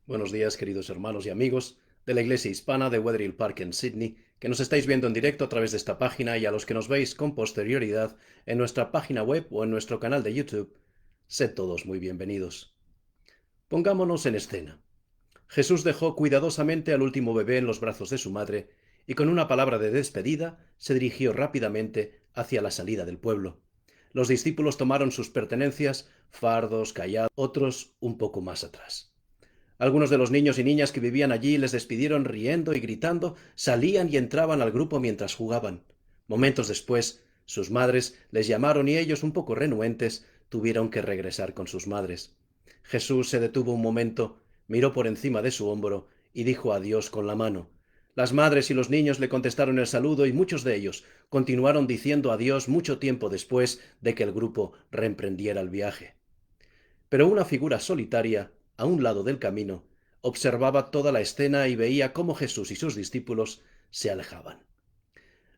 Buenos días, queridos hermanos y amigos de la Iglesia Hispana de Wetherill Park en Sydney, que nos estáis viendo en directo a través de esta página y a los que nos veis con posterioridad en nuestra página web o en nuestro canal de YouTube. Sed todos muy bienvenidos. Pongámonos en escena. Jesús dejó cuidadosamente al último bebé en los brazos de su madre y con una palabra de despedida se dirigió rápidamente hacia la salida del pueblo. Los discípulos tomaron sus pertenencias, fardos, callados, otros un poco más atrás. Algunos de los niños y niñas que vivían allí les despidieron riendo y gritando, salían y entraban al grupo mientras jugaban. Momentos después, sus madres les llamaron y ellos, un poco renuentes, tuvieron que regresar con sus madres. Jesús se detuvo un momento, miró por encima de su hombro y dijo adiós con la mano. Las madres y los niños le contestaron el saludo y muchos de ellos continuaron diciendo adiós mucho tiempo después de que el grupo reemprendiera el viaje. Pero una figura solitaria, a un lado del camino, observaba toda la escena y veía cómo Jesús y sus discípulos se alejaban.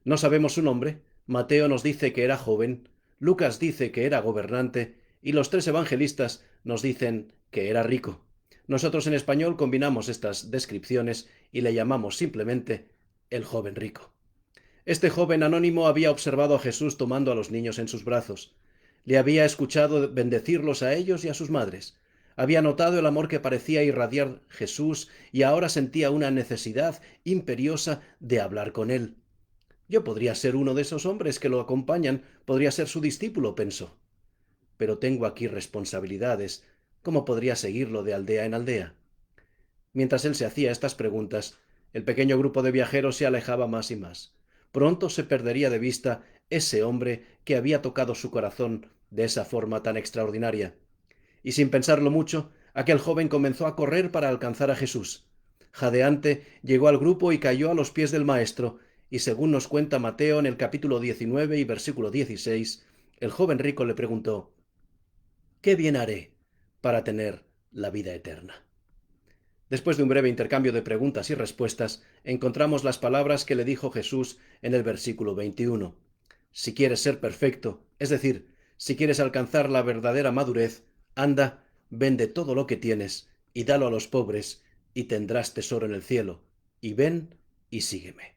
No sabemos su nombre, Mateo nos dice que era joven, Lucas dice que era gobernante y los tres evangelistas nos dicen que era rico. Nosotros en español combinamos estas descripciones y le llamamos simplemente el joven rico. Este joven anónimo había observado a Jesús tomando a los niños en sus brazos. Le había escuchado bendecirlos a ellos y a sus madres. Había notado el amor que parecía irradiar Jesús y ahora sentía una necesidad imperiosa de hablar con él. Yo podría ser uno de esos hombres que lo acompañan, podría ser su discípulo, pensó. Pero tengo aquí responsabilidades. ¿Cómo podría seguirlo de aldea en aldea? Mientras él se hacía estas preguntas, el pequeño grupo de viajeros se alejaba más y más. Pronto se perdería de vista ese hombre que había tocado su corazón de esa forma tan extraordinaria. Y sin pensarlo mucho, aquel joven comenzó a correr para alcanzar a Jesús. Jadeante, llegó al grupo y cayó a los pies del Maestro, y según nos cuenta Mateo en el capítulo 19 y versículo 16, el joven rico le preguntó: ¿Qué bien haré para tener la vida eterna? Después de un breve intercambio de preguntas y respuestas, encontramos las palabras que le dijo Jesús en el versículo 21. Si quieres ser perfecto, es decir, si quieres alcanzar la verdadera madurez, anda, vende todo lo que tienes y dalo a los pobres, y tendrás tesoro en el cielo. Y ven y sígueme.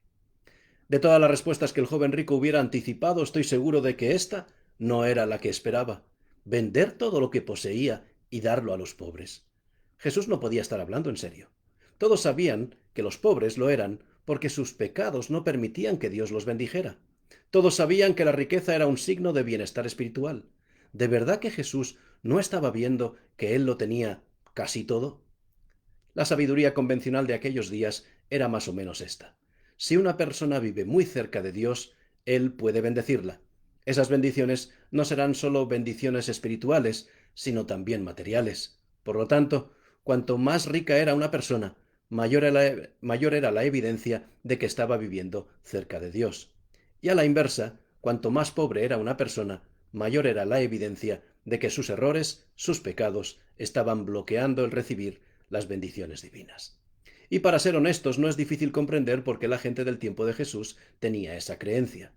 De todas las respuestas que el joven rico hubiera anticipado, estoy seguro de que ésta no era la que esperaba: vender todo lo que poseía y darlo a los pobres. Jesús no podía estar hablando en serio. Todos sabían que los pobres lo eran porque sus pecados no permitían que Dios los bendijera. Todos sabían que la riqueza era un signo de bienestar espiritual. ¿De verdad que Jesús no estaba viendo que él lo tenía casi todo? La sabiduría convencional de aquellos días era más o menos esta: si una persona vive muy cerca de Dios, Él puede bendecirla. Esas bendiciones no serán solo bendiciones espirituales, sino también materiales. Por lo tanto, cuanto más rica era una persona, mayor era la evidencia de que estaba viviendo cerca de Dios. Y a la inversa, cuanto más pobre era una persona, mayor era la evidencia de que sus errores, sus pecados, estaban bloqueando el recibir las bendiciones divinas. Y para ser honestos, no es difícil comprender por qué la gente del tiempo de Jesús tenía esa creencia.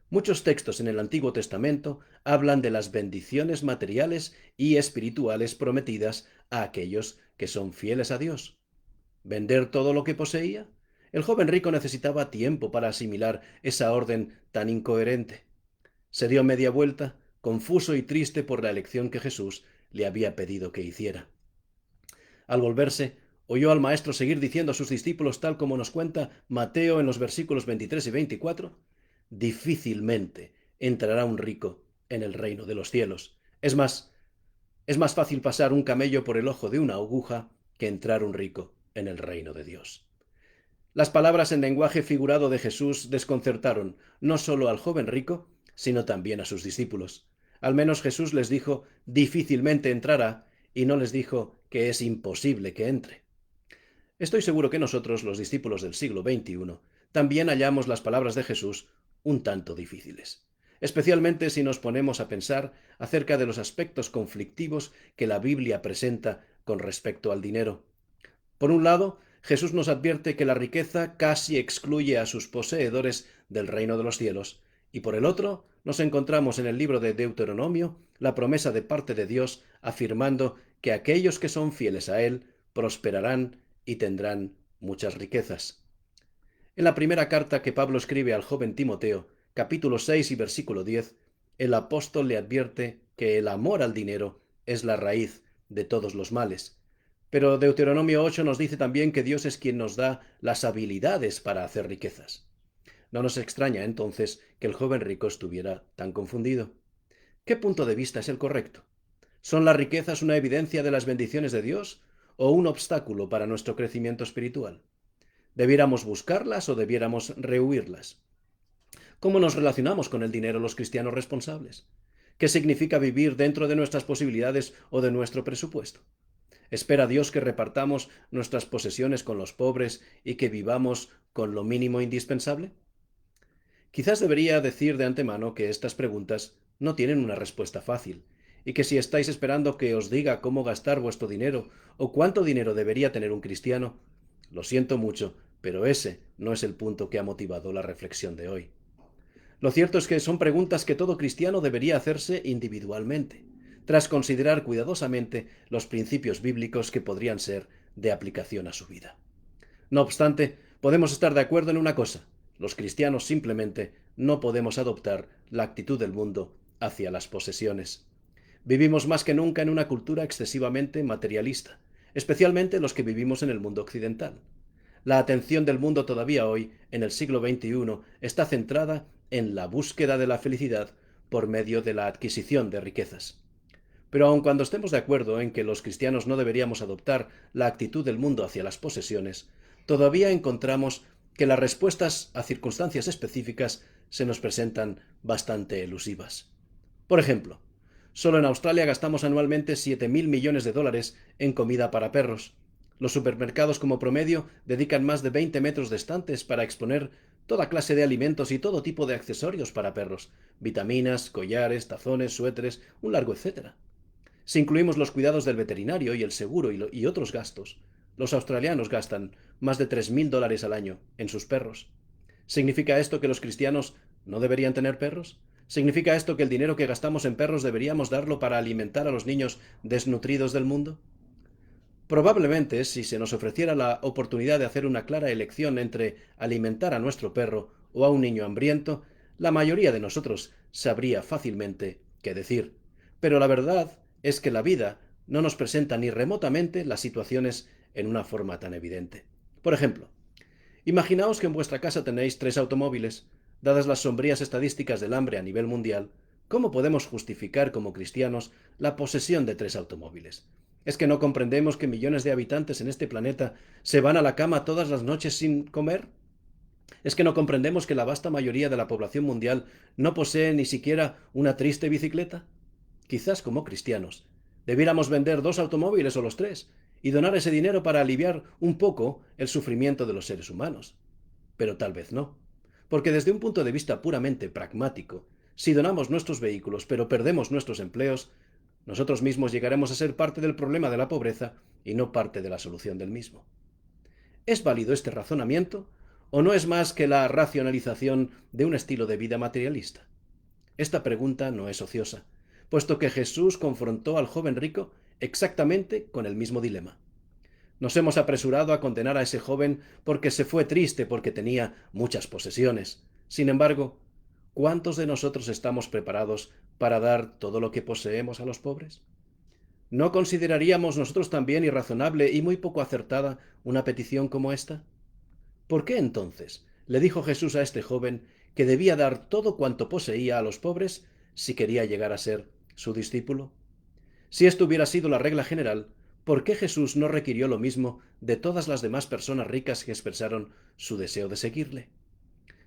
Muchos textos en el Antiguo Testamento hablan de las bendiciones materiales y espirituales prometidas a aquellos que son fieles a Dios. ¿Vender todo lo que poseía? El joven rico necesitaba tiempo para asimilar esa orden tan incoherente. Se dio media vuelta, confuso y triste por la elección que Jesús le había pedido que hiciera. Al volverse, oyó al Maestro seguir diciendo a sus discípulos, tal como nos cuenta Mateo en los versículos 23 y 24: difícilmente entrará un rico en el reino de los cielos. Es más fácil pasar un camello por el ojo de una aguja que entrar un rico en el reino de Dios. Las palabras en lenguaje figurado de Jesús desconcertaron no solo al joven rico, sino también a sus discípulos. Al menos Jesús les dijo difícilmente entrará y no les dijo que es imposible que entre. Estoy seguro que nosotros, los discípulos del siglo XXI, también hallamos las palabras de Jesús un tanto difíciles, especialmente si nos ponemos a pensar acerca de los aspectos conflictivos que la Biblia presenta con respecto al dinero. Por un lado, Jesús nos advierte que la riqueza casi excluye a sus poseedores del reino de los cielos, y por el otro, nos encontramos en el libro de Deuteronomio la promesa de parte de Dios afirmando que aquellos que son fieles a Él prosperarán y tendrán muchas riquezas. En la primera carta que Pablo escribe al joven Timoteo, capítulo 6 y versículo 10, el apóstol le advierte que el amor al dinero es la raíz de todos los males. Pero Deuteronomio 8 nos dice también que Dios es quien nos da las habilidades para hacer riquezas. No nos extraña entonces que el joven rico estuviera tan confundido. ¿Qué punto de vista es el correcto? ¿Son las riquezas una evidencia de las bendiciones de Dios o un obstáculo para nuestro crecimiento espiritual? ¿Debiéramos buscarlas o debiéramos rehuirlas? ¿Cómo nos relacionamos con el dinero los cristianos responsables? ¿Qué significa vivir dentro de nuestras posibilidades o de nuestro presupuesto? ¿Espera Dios que repartamos nuestras posesiones con los pobres y que vivamos con lo mínimo indispensable? Quizás debería decir de antemano que estas preguntas no tienen una respuesta fácil, y que si estáis esperando que os diga cómo gastar vuestro dinero o cuánto dinero debería tener un cristiano, lo siento mucho, pero ese no es el punto que ha motivado la reflexión de hoy. Lo cierto es que son preguntas que todo cristiano debería hacerse individualmente, tras considerar cuidadosamente los principios bíblicos que podrían ser de aplicación a su vida. No obstante, podemos estar de acuerdo en una cosa: los cristianos simplemente no podemos adoptar la actitud del mundo hacia las posesiones. Vivimos más que nunca en una cultura excesivamente materialista, especialmente los que vivimos en el mundo occidental. La atención del mundo todavía hoy, en el siglo XXI, está centrada en la búsqueda de la felicidad por medio de la adquisición de riquezas. Pero aun cuando estemos de acuerdo en que los cristianos no deberíamos adoptar la actitud del mundo hacia las posesiones, todavía encontramos que las respuestas a circunstancias específicas se nos presentan bastante elusivas. Por ejemplo, solo en Australia gastamos anualmente 7.000 millones de dólares en comida para perros. Los supermercados como promedio dedican más de 20 metros de estantes para exponer toda clase de alimentos y todo tipo de accesorios para perros: vitaminas, collares, tazones, suéteres, un largo etcétera. Si incluimos los cuidados del veterinario y el seguro y otros gastos, los australianos gastan más de 3.000 dólares al año en sus perros. ¿Significa esto que los cristianos no deberían tener perros? ¿Significa esto que el dinero que gastamos en perros deberíamos darlo para alimentar a los niños desnutridos del mundo? Probablemente, si se nos ofreciera la oportunidad de hacer una clara elección entre alimentar a nuestro perro o a un niño hambriento, la mayoría de nosotros sabría fácilmente qué decir. Pero la verdad es que la vida no nos presenta ni remotamente las situaciones en una forma tan evidente. Por ejemplo, imaginaos que en vuestra casa tenéis 3 automóviles. Dadas las sombrías estadísticas del hambre a nivel mundial, ¿cómo podemos justificar como cristianos la posesión de 3 automóviles? ¿Es que no comprendemos que millones de habitantes en este planeta se van a la cama todas las noches sin comer? ¿Es que no comprendemos que la vasta mayoría de la población mundial no posee ni siquiera una triste bicicleta? Quizás como cristianos debiéramos vender 2 automóviles o los 3 y donar ese dinero para aliviar un poco el sufrimiento de los seres humanos. Pero tal vez no, porque desde un punto de vista puramente pragmático, si donamos nuestros vehículos pero perdemos nuestros empleos, nosotros mismos llegaremos a ser parte del problema de la pobreza y no parte de la solución del mismo. ¿Es válido este razonamiento o no es más que la racionalización de un estilo de vida materialista? Esta pregunta no es ociosa, puesto que Jesús confrontó al joven rico exactamente con el mismo dilema. Nos hemos apresurado a condenar a ese joven porque se fue triste porque tenía muchas posesiones. Sin embargo, ¿cuántos de nosotros estamos preparados para dar todo lo que poseemos a los pobres? ¿No consideraríamos nosotros también irrazonable y muy poco acertada una petición como esta? ¿Por qué entonces le dijo Jesús a este joven que debía dar todo cuanto poseía a los pobres si quería llegar a ser su discípulo? Si esto hubiera sido la regla general, ¿por qué Jesús no requirió lo mismo de todas las demás personas ricas que expresaron su deseo de seguirle?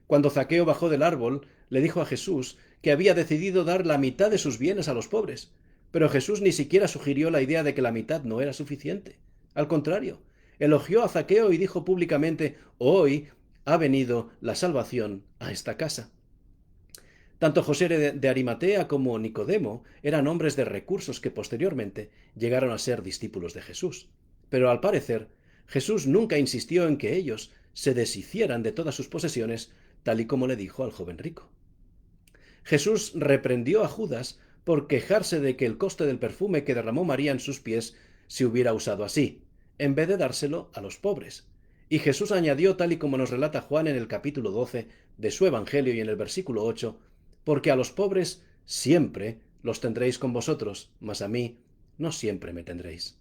Cuando Zaqueo bajó del árbol, le dijo a Jesús que había decidido dar la mitad de sus bienes a los pobres, pero Jesús ni siquiera sugirió la idea de que la mitad no era suficiente. Al contrario, elogió a Zaqueo y dijo públicamente: hoy ha venido la salvación a esta casa. Tanto José de Arimatea como Nicodemo eran hombres de recursos que posteriormente llegaron a ser discípulos de Jesús. Pero al parecer, Jesús nunca insistió en que ellos se deshicieran de todas sus posesiones, tal y como le dijo al joven rico. Jesús reprendió a Judas por quejarse de que el coste del perfume que derramó María en sus pies se hubiera usado así, en vez de dárselo a los pobres. Y Jesús añadió, tal y como nos relata Juan en el capítulo 12 de su Evangelio y en el versículo 8, porque a los pobres siempre los tendréis con vosotros, mas a mí no siempre me tendréis.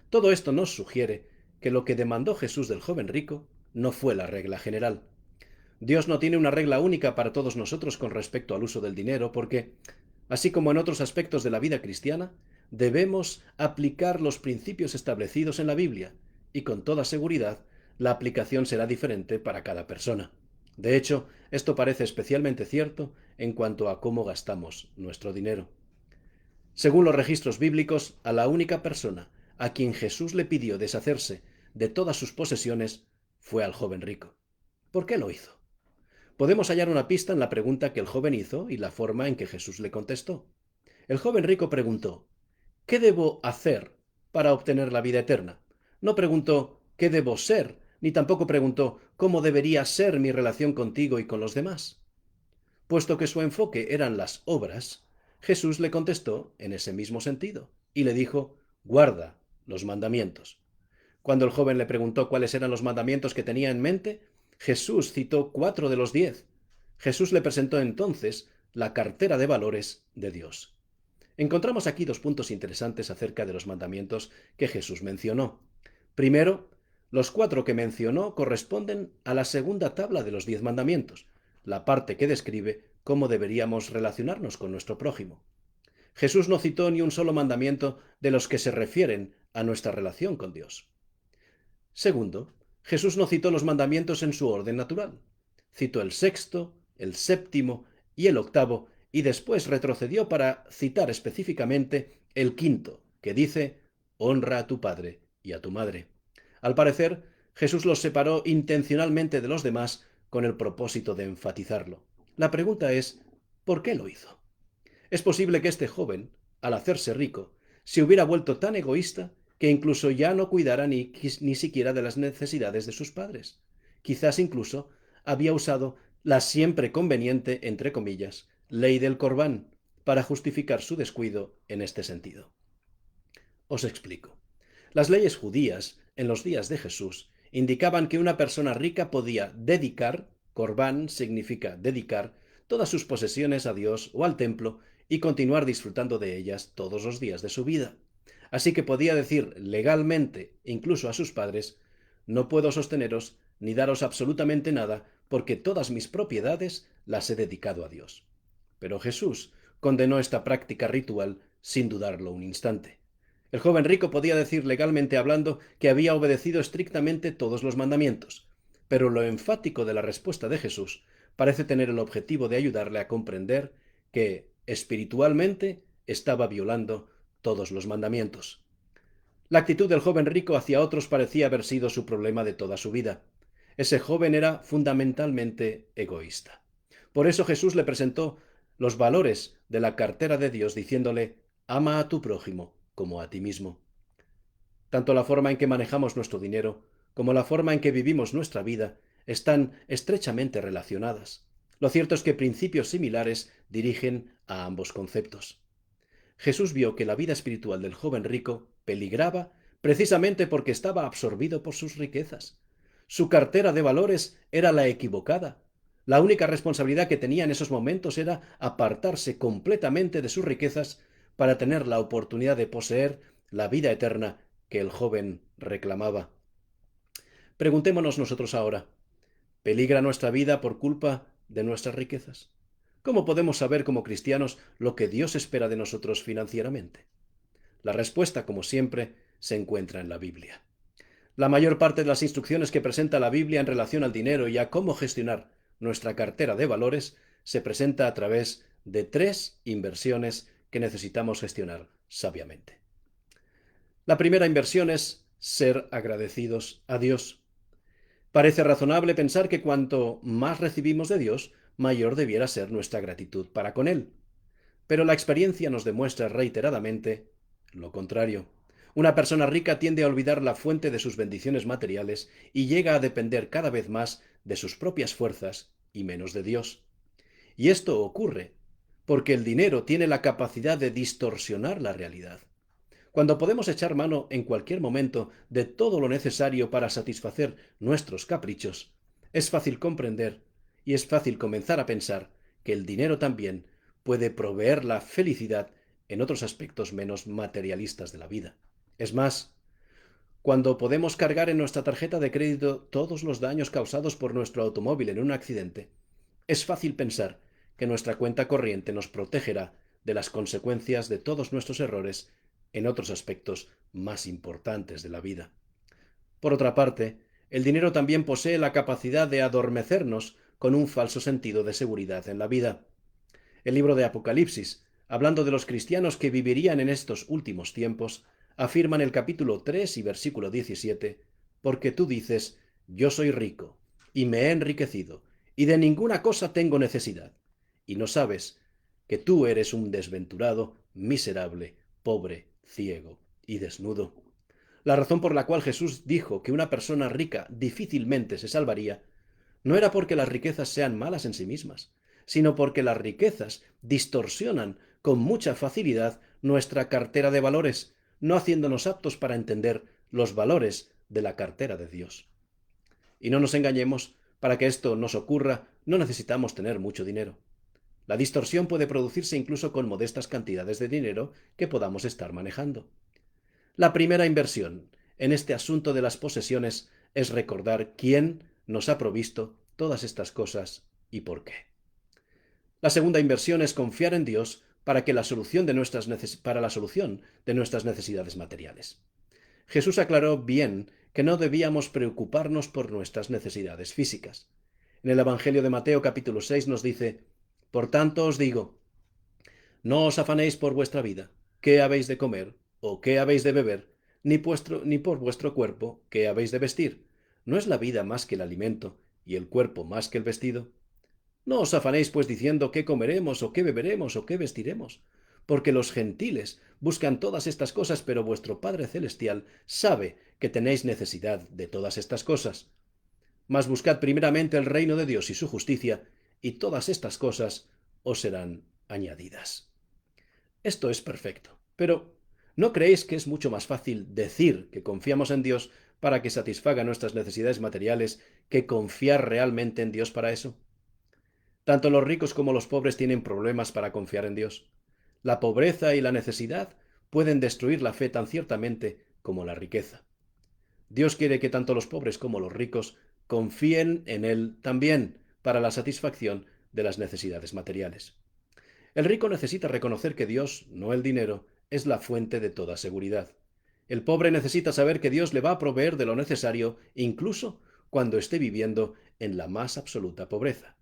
Todo esto nos sugiere que lo que demandó Jesús del joven rico no fue la regla general. Dios no tiene una regla única para todos nosotros con respecto al uso del dinero, porque, así como en otros aspectos de la vida cristiana, debemos aplicar los principios establecidos en la Biblia, y con toda seguridad, la aplicación será diferente para cada persona. De hecho, esto parece especialmente cierto en cuanto a cómo gastamos nuestro dinero. Según los registros bíblicos, a la única persona a quien Jesús le pidió deshacerse de todas sus posesiones fue al joven rico. ¿Por qué lo hizo? Podemos hallar una pista en la pregunta que el joven hizo y la forma en que Jesús le contestó. El joven rico preguntó, ¿qué debo hacer para obtener la vida eterna? No preguntó, ¿qué debo ser? Ni tampoco preguntó, ¿cómo debería ser mi relación contigo y con los demás? Puesto que su enfoque eran las obras, Jesús le contestó en ese mismo sentido y le dijo, guarda los mandamientos. Cuando el joven le preguntó cuáles eran los mandamientos que tenía en mente, Jesús citó 4 de los 10. Jesús le presentó entonces la cartera de valores de Dios. Encontramos aquí dos puntos interesantes acerca de los mandamientos que Jesús mencionó. Primero, los 4 que mencionó corresponden a la segunda tabla de los 10 mandamientos, la parte que describe cómo deberíamos relacionarnos con nuestro prójimo. Jesús no citó ni un solo mandamiento de los que se refieren a nuestra relación con Dios. Segundo, Jesús no citó los mandamientos en su orden natural. Citó el sexto, el séptimo y el octavo, y después retrocedió para citar específicamente el quinto, que dice, honra a tu padre y a tu madre. Al parecer, Jesús los separó intencionalmente de los demás con el propósito de enfatizarlo. La pregunta es, ¿por qué lo hizo? Es posible que este joven, al hacerse rico, se hubiera vuelto tan egoísta que incluso ya no cuidara ni siquiera de las necesidades de sus padres. Quizás incluso había usado la siempre conveniente, entre comillas, ley del Corbán para justificar su descuido en este sentido. Os explico. Las leyes judías, en los días de Jesús, indicaban que una persona rica podía dedicar, Corbán significa dedicar, todas sus posesiones a Dios o al templo y continuar disfrutando de ellas todos los días de su vida. Así que podía decir legalmente, incluso a sus padres, no puedo sosteneros ni daros absolutamente nada, porque todas mis propiedades las he dedicado a Dios. Pero Jesús condenó esta práctica ritual sin dudarlo un instante. El joven rico podía decir legalmente hablando que había obedecido estrictamente todos los mandamientos, pero lo enfático de la respuesta de Jesús parece tener el objetivo de ayudarle a comprender que, espiritualmente, estaba violando todos los mandamientos. La actitud del joven rico hacia otros parecía haber sido su problema de toda su vida. Ese joven era fundamentalmente egoísta. Por eso Jesús le presentó los valores de la cartera de Dios diciéndole, ama a tu prójimo como a ti mismo. Tanto la forma en que manejamos nuestro dinero como la forma en que vivimos nuestra vida están estrechamente relacionadas. Lo cierto es que principios similares dirigen a ambos conceptos. Jesús vio que la vida espiritual del joven rico peligraba precisamente porque estaba absorbido por sus riquezas. Su cartera de valores era la equivocada. La única responsabilidad que tenía en esos momentos era apartarse completamente de sus riquezas para tener la oportunidad de poseer la vida eterna que el joven reclamaba. Preguntémonos nosotros ahora, ¿peligra nuestra vida por culpa de nuestras riquezas? ¿Cómo podemos saber como cristianos lo que Dios espera de nosotros financieramente? La respuesta, como siempre, se encuentra en la Biblia. La mayor parte de las instrucciones que presenta la Biblia en relación al dinero y a cómo gestionar nuestra cartera de valores se presenta a través de 3 inversiones que necesitamos gestionar sabiamente. La primera inversión es ser agradecidos a Dios. Parece razonable pensar que cuanto más recibimos de Dios, mayor debiera ser nuestra gratitud para con Él. Pero la experiencia nos demuestra reiteradamente lo contrario. Una persona rica tiende a olvidar la fuente de sus bendiciones materiales y llega a depender cada vez más de sus propias fuerzas y menos de Dios. Y esto ocurre porque el dinero tiene la capacidad de distorsionar la realidad. Cuando podemos echar mano en cualquier momento de todo lo necesario para satisfacer nuestros caprichos, es fácil comprender y es fácil comenzar a pensar que el dinero también puede proveer la felicidad en otros aspectos menos materialistas de la vida. Es más, cuando podemos cargar en nuestra tarjeta de crédito todos los daños causados por nuestro automóvil en un accidente, es fácil pensar que nuestra cuenta corriente nos protegerá de las consecuencias de todos nuestros errores en otros aspectos más importantes de la vida. Por otra parte, el dinero también posee la capacidad de adormecernos con un falso sentido de seguridad en la vida. El libro de Apocalipsis, hablando de los cristianos que vivirían en estos últimos tiempos, afirma en el capítulo 3 y versículo 17, porque tú dices, yo soy rico, y me he enriquecido, y de ninguna cosa tengo necesidad, y no sabes que tú eres un desventurado, miserable, pobre, ciego y desnudo. La razón por la cual Jesús dijo que una persona rica difícilmente se salvaría no era porque las riquezas sean malas en sí mismas, sino porque las riquezas distorsionan con mucha facilidad nuestra cartera de valores, no haciéndonos aptos para entender los valores de la cartera de Dios. Y no nos engañemos, para que esto nos ocurra no necesitamos tener mucho dinero. La distorsión puede producirse incluso con modestas cantidades de dinero que podamos estar manejando. La primera inversión en este asunto de las posesiones es recordar quién nos ha provisto todas estas cosas y por qué. La segunda inversión es confiar en Dios para la solución de nuestras necesidades materiales. Jesús aclaró bien que no debíamos preocuparnos por nuestras necesidades físicas. En el Evangelio de Mateo capítulo 6 nos dice, por tanto os digo, no os afanéis por vuestra vida, qué habéis de comer o qué habéis de beber, ni por vuestro cuerpo, qué habéis de vestir. ¿No es la vida más que el alimento y el cuerpo más que el vestido? No os afanéis pues diciendo qué comeremos o qué beberemos o qué vestiremos, porque los gentiles buscan todas estas cosas, pero vuestro Padre Celestial sabe que tenéis necesidad de todas estas cosas. Mas buscad primeramente el reino de Dios y su justicia, y todas estas cosas os serán añadidas. Esto es perfecto, pero ¿no creéis que es mucho más fácil decir que confiamos en Dios para que satisfaga nuestras necesidades materiales que confiar realmente en Dios para eso? Tanto los ricos como los pobres tienen problemas para confiar en Dios. La pobreza y la necesidad pueden destruir la fe tan ciertamente como la riqueza. Dios quiere que tanto los pobres como los ricos confíen en Él también para la satisfacción de las necesidades materiales. El rico necesita reconocer que Dios, no el dinero, es la fuente de toda seguridad. El pobre necesita saber que Dios le va a proveer de lo necesario, incluso cuando esté viviendo en la más absoluta pobreza.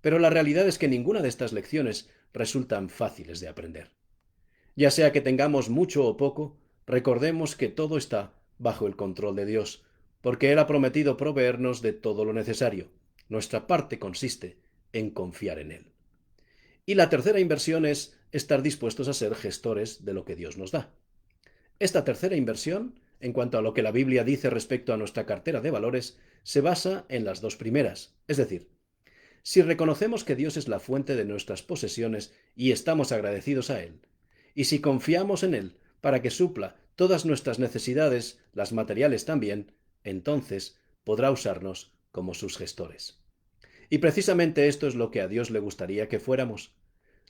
Pero la realidad es que ninguna de estas lecciones resultan fáciles de aprender. Ya sea que tengamos mucho o poco, recordemos que todo está bajo el control de Dios, porque Él ha prometido proveernos de todo lo necesario. Nuestra parte consiste en confiar en Él. Y la tercera inversión es estar dispuestos a ser gestores de lo que Dios nos da. Esta tercera inversión, en cuanto a lo que la Biblia dice respecto a nuestra cartera de valores, se basa en las dos primeras, es decir, si reconocemos que Dios es la fuente de nuestras posesiones y estamos agradecidos a Él, y si confiamos en Él para que supla todas nuestras necesidades, las materiales también, entonces podrá usarnos como sus gestores. Y precisamente esto es lo que a Dios le gustaría que fuéramos.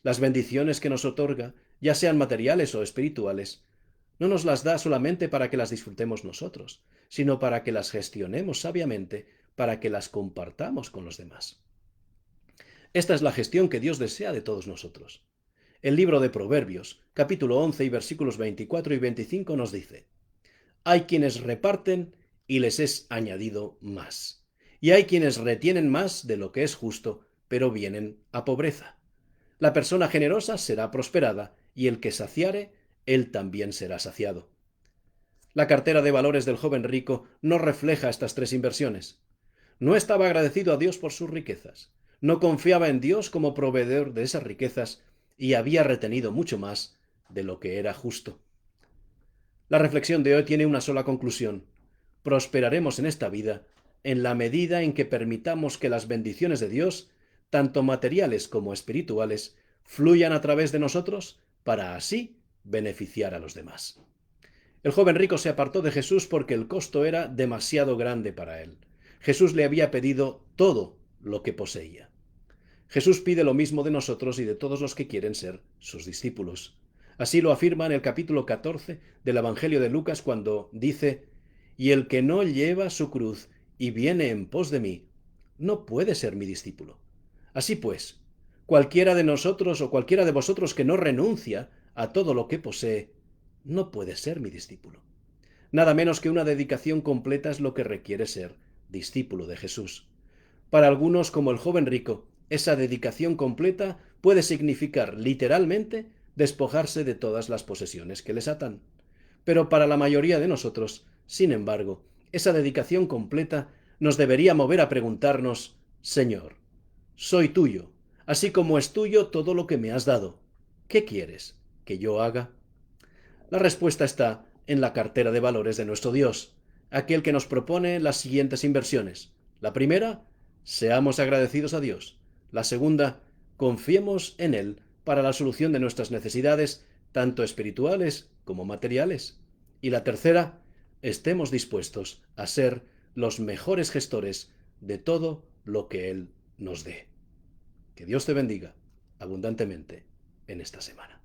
Las bendiciones que nos otorga, ya sean materiales o espirituales, no nos las da solamente para que las disfrutemos nosotros, sino para que las gestionemos sabiamente, para que las compartamos con los demás. Esta es la gestión que Dios desea de todos nosotros. El libro de Proverbios, capítulo 11 y versículos 24 y 25 nos dice, hay quienes reparten y les es añadido más, y hay quienes retienen más de lo que es justo, pero vienen a pobreza. La persona generosa será prosperada, y el que saciare, él también será saciado. La cartera de valores del joven rico no refleja estas tres inversiones. No estaba agradecido a Dios por sus riquezas, no confiaba en Dios como proveedor de esas riquezas y había retenido mucho más de lo que era justo. La reflexión de hoy tiene una sola conclusión. Prosperaremos en esta vida en la medida en que permitamos que las bendiciones de Dios, tanto materiales como espirituales, fluyan a través de nosotros para así beneficiar a los demás. El joven rico se apartó de Jesús porque el costo era demasiado grande para él. Jesús le había pedido todo lo que poseía. Jesús pide lo mismo de nosotros y de todos los que quieren ser sus discípulos. Así lo afirma en el capítulo 14 del Evangelio de Lucas cuando dice: «Y el que no lleva su cruz y viene en pos de mí, no puede ser mi discípulo». Así pues, cualquiera de nosotros o cualquiera de vosotros que no renuncia a todo lo que posee, no puede ser mi discípulo. Nada menos que una dedicación completa es lo que requiere ser discípulo de Jesús. Para algunos, como el joven rico, esa dedicación completa puede significar literalmente despojarse de todas las posesiones que les atan. Pero para la mayoría de nosotros, sin embargo, esa dedicación completa nos debería mover a preguntarnos: Señor, soy tuyo, así como es tuyo todo lo que me has dado. ¿Qué quieres que yo haga? La respuesta está en la cartera de valores de nuestro Dios, aquel que nos propone las siguientes inversiones. La primera, seamos agradecidos a Dios. La segunda, confiemos en Él para la solución de nuestras necesidades, tanto espirituales como materiales. Y la tercera, estemos dispuestos a ser los mejores gestores de todo lo que Él nos dé. Que Dios te bendiga abundantemente en esta semana.